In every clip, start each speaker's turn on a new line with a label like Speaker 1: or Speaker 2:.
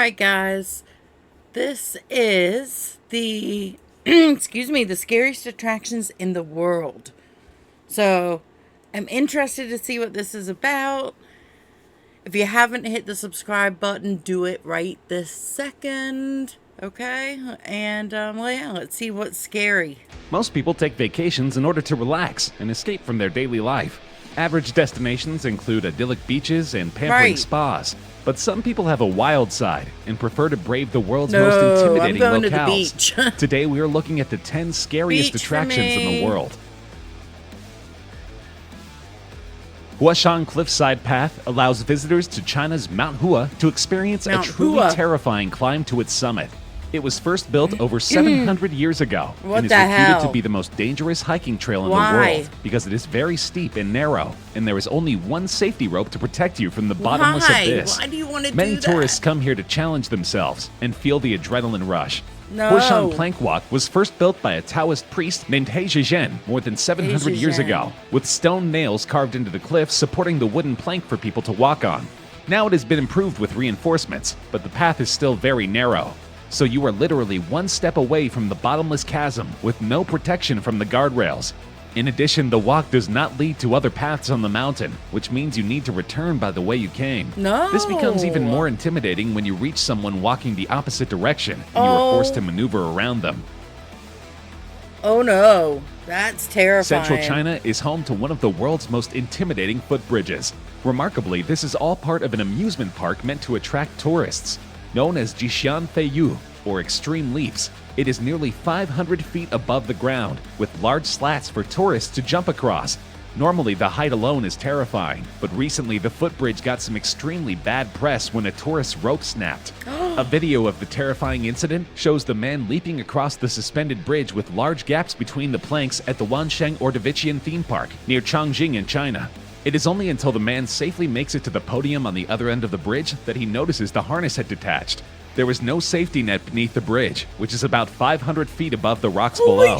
Speaker 1: Alright guys, this is the, excuse me, the scariest attractions in the world. So, I'm interested to see what this is about. If you haven't hit the subscribe button, do it right this second. Okay? And, well, yeah, let's see what's scary.
Speaker 2: Most people take vacations in order to relax and escape from their daily life. Average destinations include idyllic beaches and pampering spas. But some people have a wild side and prefer to brave the world's most intimidating
Speaker 1: I'm going
Speaker 2: locales.
Speaker 1: to the beach.
Speaker 2: Today we are looking at the 10 scariest attractions in the world. Huashan Cliffside Path allows visitors to China's Mount Hua to experience a truly terrifying climb to its summit. It was first built over 700 years ago and is reputed to be the most dangerous hiking trail in the world because it is very steep and narrow, and there is only one safety rope to protect you from the bottomless abyss.
Speaker 1: Why do you want to
Speaker 2: Many
Speaker 1: do that?
Speaker 2: tourists come here to challenge themselves and feel the adrenaline rush.
Speaker 1: No.
Speaker 2: Huashan Plank Walk was first built by a Taoist priest named He Zhizhen more than 700 years ago, with stone nails carved into the cliff supporting the wooden plank for people to walk on. Now it has been improved with reinforcements, but the path is still very narrow. So you are literally one step away from the bottomless chasm with no protection from the guardrails. In addition, the walk does not lead to other paths on the mountain, which means you need to return by the way you came.
Speaker 1: No.
Speaker 2: This becomes even more intimidating when you reach someone walking the opposite direction and you are forced to maneuver around them.
Speaker 1: Oh no, that's terrifying.
Speaker 2: Central China is home to one of the world's most intimidating footbridges. Remarkably, this is all part of an amusement park meant to attract tourists. Known as Jixian Feiyu, or Extreme Leaps, it is nearly 500 feet above the ground, with large slats for tourists to jump across. Normally, the height alone is terrifying, but recently the footbridge got some extremely bad press when a tourist's rope snapped. A video of the terrifying incident shows the man leaping across the suspended bridge with large gaps between the planks at the Wansheng Ordovician theme park near Chongqing in China. It is only until the man safely makes it to the podium on the other end of the bridge that he notices the harness had detached. There was no safety net beneath the bridge, which is about 500 feet above the rocks below.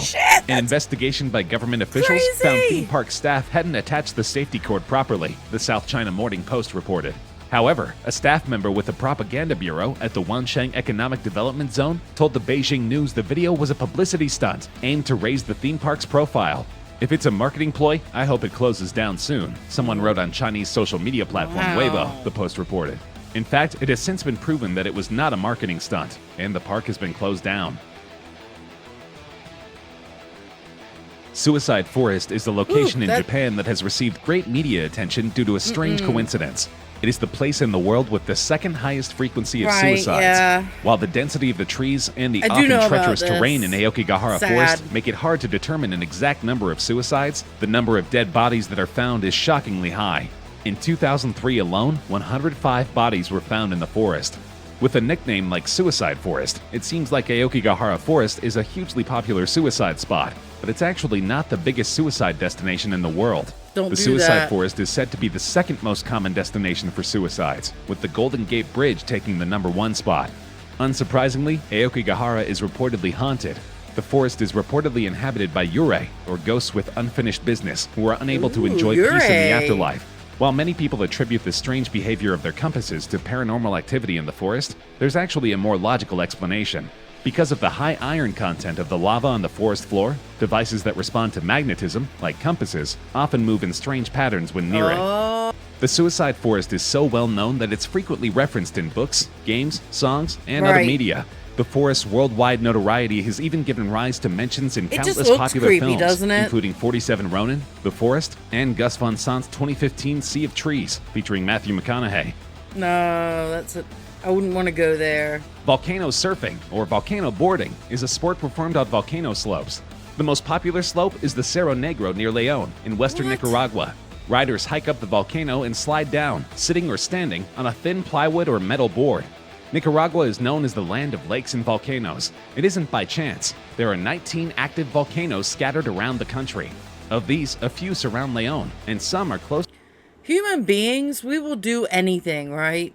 Speaker 2: An investigation by government officials found theme park staff hadn't attached the safety cord properly, the South China Morning Post reported. However, a staff member with the propaganda bureau at the Wansheng Economic Development Zone told the Beijing News the video was a publicity stunt aimed to raise the theme park's profile. If it's a marketing ploy, I hope it closes down soon, someone wrote on Chinese social media platform Weibo, the Post reported. In fact, it has since been proven that it was not a marketing stunt, and the park has been closed down. Suicide Forest is a location in Japan that has received great media attention due to a strange coincidence. It is the place in the world with the second highest frequency of suicides. While the density of the trees and the often treacherous terrain in Aokigahara Forest make it hard to determine an exact number of suicides, the number of dead bodies that are found is shockingly high. In 2003 alone, 105 bodies were found in the forest. With a nickname like Suicide Forest, it seems like Aokigahara Forest is a hugely popular suicide spot, but it's actually not the biggest suicide destination in the world. The Suicide Forest is said to be the second most common destination for suicides, with the Golden Gate Bridge taking the #1 spot. Unsurprisingly, Aokigahara is reportedly haunted. The forest is reportedly inhabited by yurei, or ghosts with unfinished business, who are unable to enjoy peace in the afterlife. While many people attribute the strange behavior of their compasses to paranormal activity in the forest, there's actually a more logical explanation. Because of the high iron content of the lava on the forest floor, devices that respond to magnetism, like compasses, often move in strange patterns when near it. The Suicide Forest is so well known that it's frequently referenced in books, games, songs, and other media. The forest's worldwide notoriety has even given rise to mentions in countless popular films, including 47 Ronin, The Forest, and Gus Van Sant's 2015 Sea of Trees, featuring Matthew McConaughey.
Speaker 1: No, I wouldn't want to go there.
Speaker 2: Volcano surfing, or volcano boarding, is a sport performed on volcano slopes. The most popular slope is the Cerro Negro near León, in western Nicaragua. Riders hike up the volcano and slide down, sitting or standing, on a thin plywood or metal board. Nicaragua is known as the land of lakes and volcanoes. It isn't by chance. There are 19 active volcanoes scattered around the country. Of these, a few surround León, and some are close.
Speaker 1: Human beings, we will do anything, right?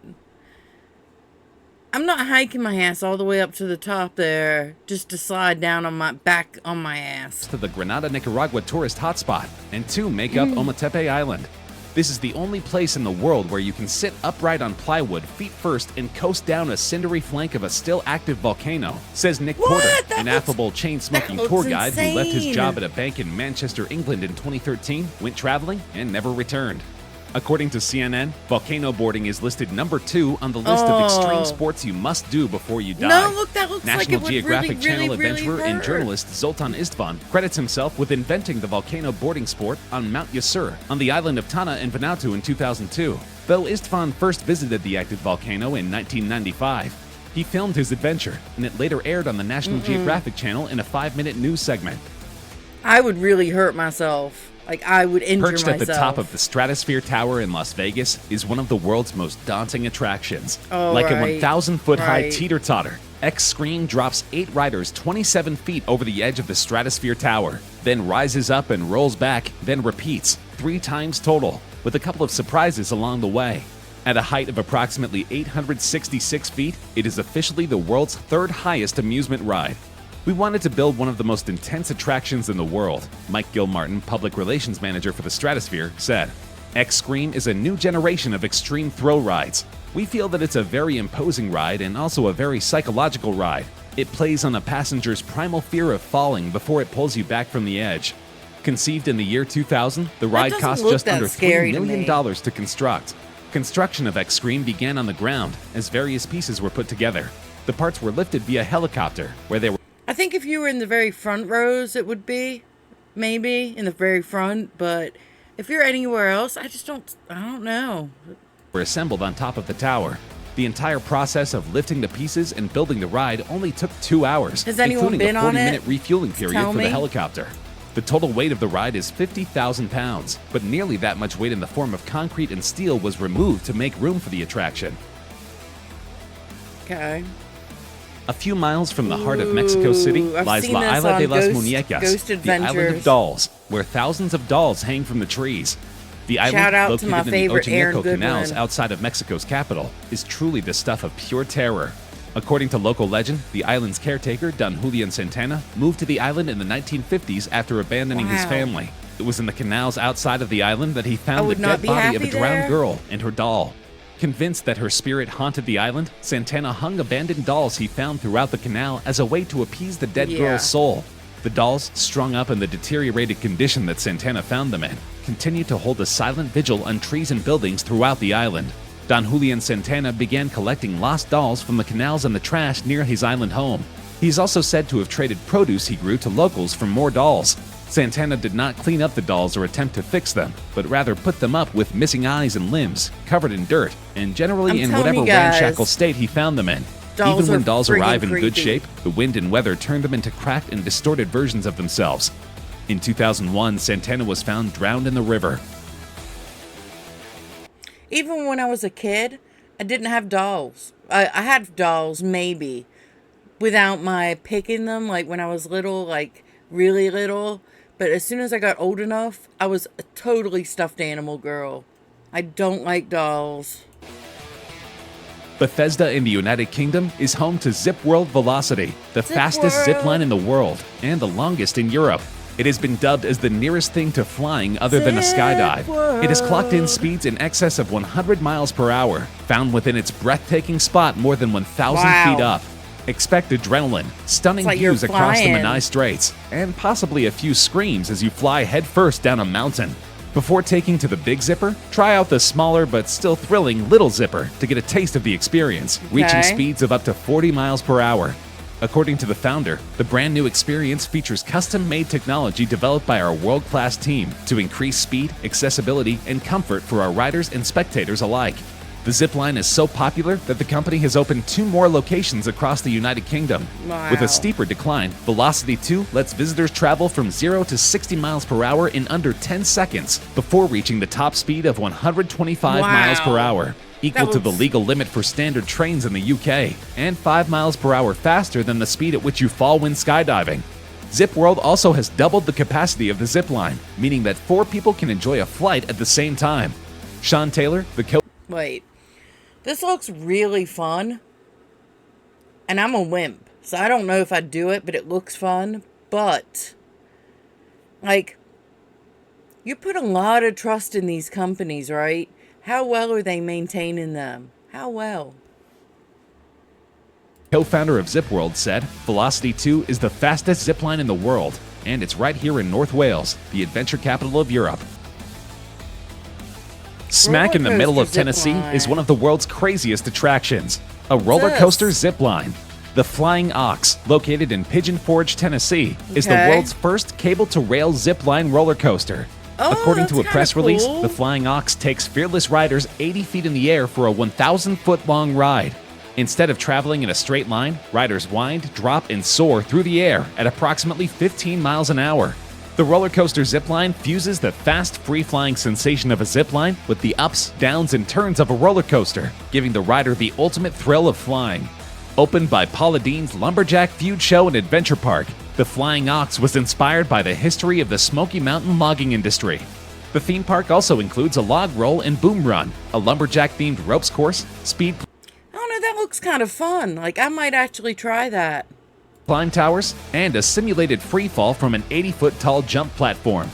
Speaker 1: I'm not hiking my ass all the way up to the top there just to slide down on my back on my ass.
Speaker 2: To the Granada, Nicaragua tourist hotspot, and two make up Ometepe Island. This is the only place in the world where you can sit upright on plywood, feet first, and coast down a cindery flank of a still active volcano, says Nick Porter, an affable chain-smoking tour guide who left his job at a bank in Manchester, England in 2013, went traveling, and never returned. According to CNN, volcano boarding is listed number 2 on the list of extreme sports you must do before you die.
Speaker 1: No, look, that looks
Speaker 2: National
Speaker 1: like it
Speaker 2: Geographic
Speaker 1: would
Speaker 2: Channel
Speaker 1: really
Speaker 2: adventurer and journalist Zoltan Istvan credits himself with inventing the volcano boarding sport on Mount Yasur on the island of Tana in Vanuatu in 2002. Though Istvan first visited the active volcano in 1995, he filmed his adventure, and it later aired on the National Geographic Channel in a 5-minute news segment.
Speaker 1: I would really hurt myself. Like, I would injure myself.
Speaker 2: Perched at the top of the Stratosphere Tower in Las Vegas is one of the world's most daunting attractions. Like a 1,000-foot-high teeter-totter, X-Scream drops 8 riders 27 feet over the edge of the Stratosphere Tower, then rises up and rolls back, then repeats, 3 times total, with a couple of surprises along the way. At a height of approximately 866 feet, it is officially the world's 3rd highest amusement ride. We wanted to build one of the most intense attractions in the world, Mike Gilmartin, public relations manager for the Stratosphere, said. X-Scream is a new generation of extreme thrill rides. We feel that it's a very imposing ride and also a very psychological ride. It plays on a passenger's primal fear of falling before it pulls you back from the edge. Conceived in the year 2000, the ride cost just under $3 million to construct. Construction of X-Scream began on the ground as various pieces were put together. The parts were lifted via helicopter, where they were
Speaker 1: I think if you were in the very front rows, it would be, maybe, in the very front, but if you're anywhere else, I don't know.
Speaker 2: Were assembled on top of the tower. The entire process of lifting the pieces and building the ride only took 2 hours,
Speaker 1: Has anyone
Speaker 2: including
Speaker 1: been
Speaker 2: a
Speaker 1: on
Speaker 2: 40-minute
Speaker 1: it?
Speaker 2: refueling period
Speaker 1: Tell
Speaker 2: for
Speaker 1: me.
Speaker 2: the helicopter. The total weight of the ride is 50,000 pounds, but nearly that much weight in the form of concrete and steel was removed to make room for the attraction.
Speaker 1: Okay.
Speaker 2: A few miles from the heart of Mexico City
Speaker 1: I've
Speaker 2: lies
Speaker 1: seen
Speaker 2: La
Speaker 1: this
Speaker 2: Isla
Speaker 1: on
Speaker 2: de las
Speaker 1: Ghost
Speaker 2: Muñecas, the island
Speaker 1: Adventures.
Speaker 2: of dolls, where thousands of dolls hang from the trees. The island,
Speaker 1: Shout out to my
Speaker 2: located in the
Speaker 1: favorite Aaron
Speaker 2: Ochimeco canals
Speaker 1: Goodwin.
Speaker 2: outside of Mexico's capital, is truly the stuff of pure terror. According to local legend, the island's caretaker, Don Julian Santana, moved to the island in the 1950s after abandoning his family. It was in the canals outside of the island that he found the dead body of a drowned girl and her doll. Convinced that her spirit haunted the island, Santana hung abandoned dolls he found throughout the canal as a way to appease the dead girl's soul. The dolls, strung up in the deteriorated condition that Santana found them in, continue to hold a silent vigil on trees and buildings throughout the island. Don Julian Santana began collecting lost dolls from the canals and the trash near his island home. He's also said to have traded produce he grew to locals for more dolls. Santana did not clean up the dolls or attempt to fix them, but rather put them up with missing eyes and limbs, covered in dirt, and generally in whatever ramshackle state he found them in. Even when dolls arrive in good shape, the wind and weather turn them into cracked and distorted versions of themselves. In 2001, Santana was found drowned in the river.
Speaker 1: Even when I was a kid, I didn't have dolls. I had dolls, maybe, without my picking them, like when I was little, like really little. But as soon as I got old enough, I was a totally stuffed animal girl. I don't like dolls.
Speaker 2: Bethesda in the United Kingdom is home to Zip World Velocity, the fastest zip line in the world and the longest in Europe. It has been dubbed as the nearest thing to flying other than a skydive. It has clocked in speeds in excess of 100 miles per hour, found within its breathtaking spot more than 1,000 feet up. Expect adrenaline, stunning views across the Menai Straits, and possibly a few screams as you fly headfirst down a mountain. Before taking to the Big Zipper, try out the smaller but still thrilling Little Zipper to get a taste of the experience, reaching speeds of up to 40 miles per hour. According to the founder, the brand new experience features custom-made technology developed by our world-class team to increase speed, accessibility, and comfort for our riders and spectators alike. The zipline is so popular that the company has opened 2 more locations across the United Kingdom. With a steeper decline, Velocity 2 lets visitors travel from 0 to 60 miles per hour in under 10 seconds before reaching the top speed of 125 miles per hour, equal to the legal limit for standard trains in the UK, and 5 miles per hour faster than the speed at which you fall when skydiving. Zip World also has doubled the capacity of the zipline, meaning that 4 people can enjoy a flight at the same time. Sean Taylor, the
Speaker 1: Wait. This looks really fun, and I'm a wimp, so I don't know if I'd do it, but it looks fun. But, like, You put a lot of trust in these companies, right? How well are they maintaining them? How well?
Speaker 2: Co-founder of Zipworld said, Velocity 2 is the fastest zipline in the world, and it's right here in North Wales, the adventure capital of Europe. Smack in the middle of Tennessee is one of the world's craziest attractions, a roller coaster zip line. The Flying Ox, located in Pigeon Forge, Tennessee, is the world's first cable-to-rail zip line roller coaster. According to a press release, the Flying Ox takes fearless riders 80 feet in the air for a 1,000-foot-long ride. Instead of traveling in a straight line, riders wind, drop, and soar through the air at approximately 15 miles an hour. The roller coaster zipline fuses the fast, free-flying sensation of a zipline with the ups, downs, and turns of a roller coaster, giving the rider the ultimate thrill of flying. Opened by Paula Deen's Lumberjack Feud Show and Adventure Park, the Flying Ox was inspired by the history of the Smoky Mountain logging industry. The theme park also includes a log roll and boom run, a lumberjack-themed ropes course, speed...
Speaker 1: I don't know, that looks kind of fun. Like, I might actually try that.
Speaker 2: Climb towers, and a simulated free fall from an 80-foot tall jump platform.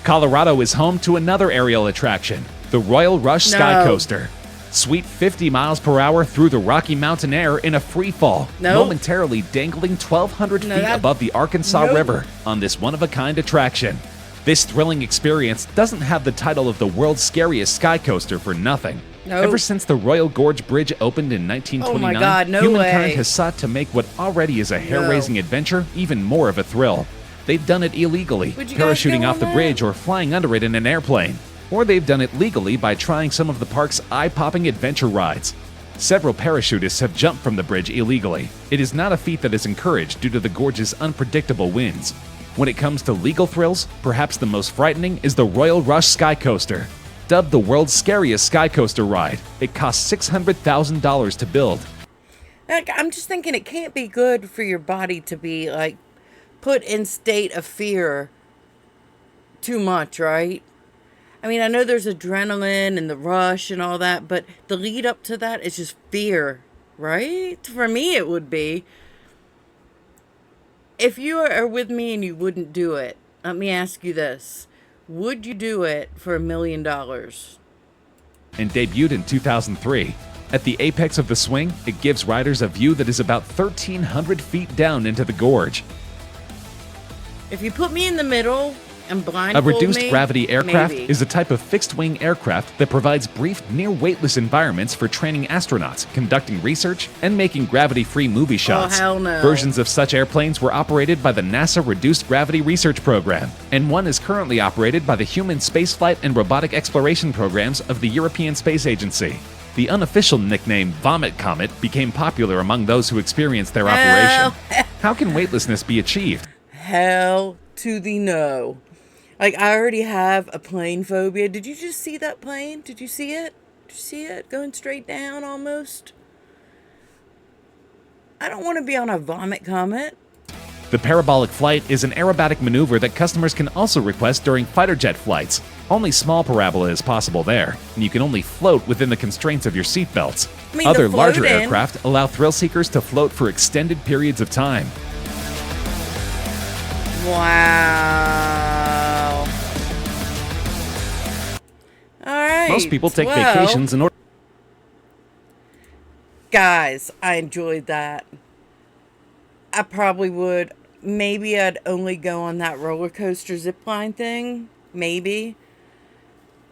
Speaker 2: Colorado is home to another aerial attraction, the Royal Rush Sky Coaster. Sweep 50 miles per hour through the Rocky Mountain air in a free fall, momentarily dangling 1,200 feet above the Arkansas River on this one-of-a-kind attraction. This thrilling experience doesn't have the title of the world's scariest sky coaster for nothing. Ever since the Royal Gorge Bridge opened in 1929, humankind has sought to make what already is a hair-raising adventure even more of a thrill. They've done it illegally, parachuting off the bridge or flying under it in an airplane. Or they've done it legally by trying some of the park's eye-popping adventure rides. Several parachutists have jumped from the bridge illegally. It is not a feat that is encouraged due to the gorge's unpredictable winds. When it comes to legal thrills, perhaps the most frightening is the Royal Rush Sky Coaster. Dubbed the world's scariest sky coaster ride, it costs $600,000 to build.
Speaker 1: I'm just thinking it can't be good for your body to be, like, put in state of fear too much, right? I mean, I know there's adrenaline and the rush and all that, but the lead up to that is just fear, right? For me, it would be. If you are with me and you wouldn't do it, let me ask you this. Would you do it for $1 million?
Speaker 2: And debuted in 2003. At the apex of the swing, it gives riders a view that is about 1,300 feet down into the gorge.
Speaker 1: If you put me in the middle and blindfold
Speaker 2: me, a reduced gravity aircraft
Speaker 1: maybe.
Speaker 2: Is a type of fixed-wing aircraft that provides brief, near-weightless environments for training astronauts, conducting research, and making gravity-free movie shots.
Speaker 1: Oh, hell no.
Speaker 2: Versions of such airplanes were operated by the NASA Reduced Gravity Research Program, and one is currently operated by the Human Spaceflight and Robotic Exploration Programs of the European Space Agency. The unofficial nickname Vomit Comet became popular among those who experienced their operation. How can weightlessness be achieved?
Speaker 1: Hell to the no. Like, I already have a plane phobia. Did you just see that plane? Did you see it? Did you see it? Going straight down almost? I don't want to be on a vomit comet.
Speaker 2: The parabolic flight is an aerobatic maneuver that customers can also request during fighter jet flights. Only small parabola is possible there, and you can only float within the constraints of your seatbelts. Other larger aircraft allow thrill seekers to float for extended periods of time.
Speaker 1: Wow. All right.
Speaker 2: Most people take vacations in order.
Speaker 1: Guys, I enjoyed that. I probably would. Maybe I'd only go on that roller coaster zipline thing. Maybe.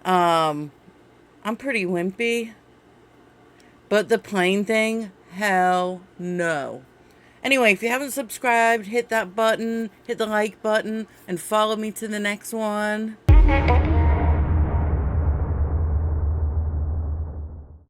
Speaker 1: I'm pretty wimpy. But the plane thing, hell no. Anyway, if you haven't subscribed, hit that button, hit the like button, and follow me to the next one.